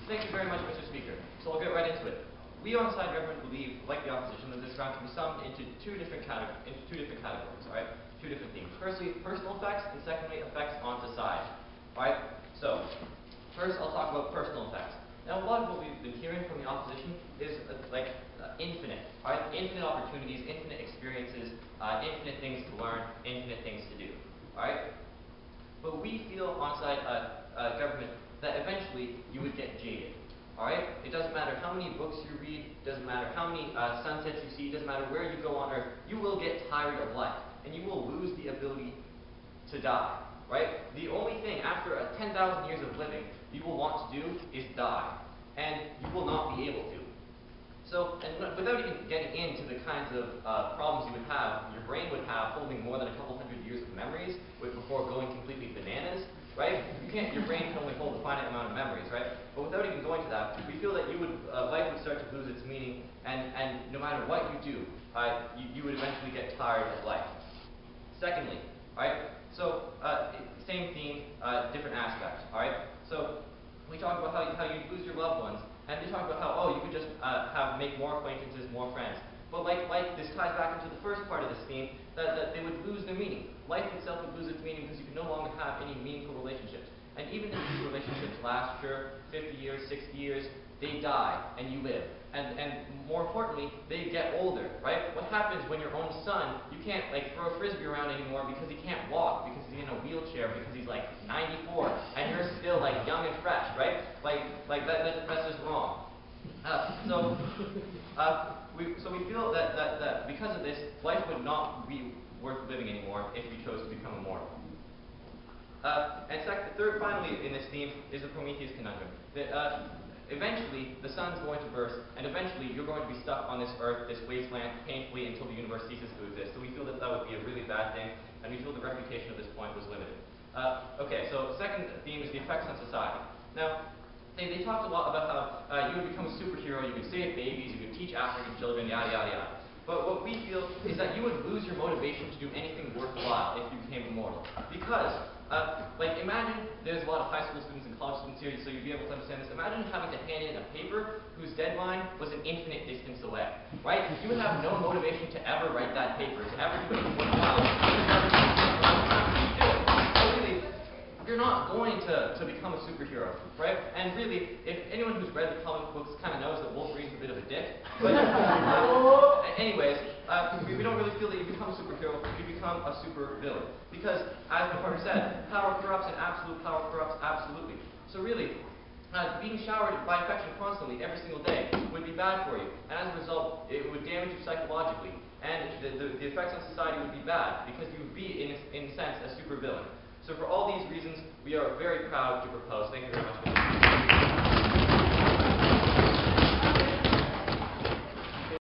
Thank you very much, Mr. Speaker. So I'll get right into it. We on side government believe, like the opposition, that this ground can be summed into two different categories, all right? Two different themes. Firstly, personal effects, and secondly, effects on society. All right? So, first I'll talk about personal effects. Now, a lot of what we've been hearing from the opposition is infinite, all right? Infinite opportunities, infinite experiences, infinite things to learn, infinite things to do, all right? But we feel on side government that eventually you would get jaded. Alright? It doesn't matter how many books you read, doesn't matter how many sunsets you see, doesn't matter where you go on earth, you will get tired of life. And you will lose the ability to die. Right? The only thing after 10,000 years of living you will want to do is die. And you will not be able to. So, and without even getting into the kinds of problems you would have, your brain would have holding more than a couple hundred years of memories before going completely bananas, right? Your brain can only hold a finite amount of memories, right? But without even going to that, we feel that life would start to lose its meaning, and no matter what you do, you would eventually get tired of life. Secondly, right? So, same theme, different aspects, all right? So, we talk about how you lose your loved ones, and they talk about how, you could just make more acquaintances, more friends. But like this ties back into the first part of this theme, that they would lose their meaning. Life itself would lose its meaning because you could no longer have any meaningful relationships. And even if these relationships last, sure, 50 years, 60 years, they die, and you live. And more importantly, they get older, right? What happens when your own son, you can't throw a frisbee around anymore because he can't walk, because he's in a wheelchair, because he's 94, and you're still young and fresh, right? That's just wrong. So we feel that because of this, life would not be worth living anymore if we chose to become immortal. And finally in this theme is the Prometheus conundrum. Eventually, the sun's going to burst, and eventually you're going to be stuck on this earth, this wasteland, painfully until the universe ceases to exist. So we feel that would be a really bad thing, and we feel the reputation of this point was limited. Okay, so the second theme is the effects on society. Now, they talked a lot about how you would become a superhero, you could save babies, you could teach African children, yada, yada, yada. But what we feel is that you would lose your motivation to do anything worthwhile if you became immortal. Because, imagine there's a lot of high school students and college students here, so you'd be able to understand this. Imagine having to hand in a paper whose deadline was an infinite distance away, right? You would have no motivation to ever write that paper, to ever do anything worthwhile. You're not going to become a superhero, right? And really, if anyone who's read the comic books kind of knows that Wolverine's a bit of a dick. But anyways, we don't really feel that you become a superhero, you become a super villain. Because, as the partner said, power corrupts and absolute power corrupts absolutely. So really, being showered by affection constantly every single day would be bad for you. And as a result, it would damage you psychologically. And the effects on society would be bad, because you would be, in a sense, a super villain. So for all these reasons, we are very proud to propose. Thank you very much.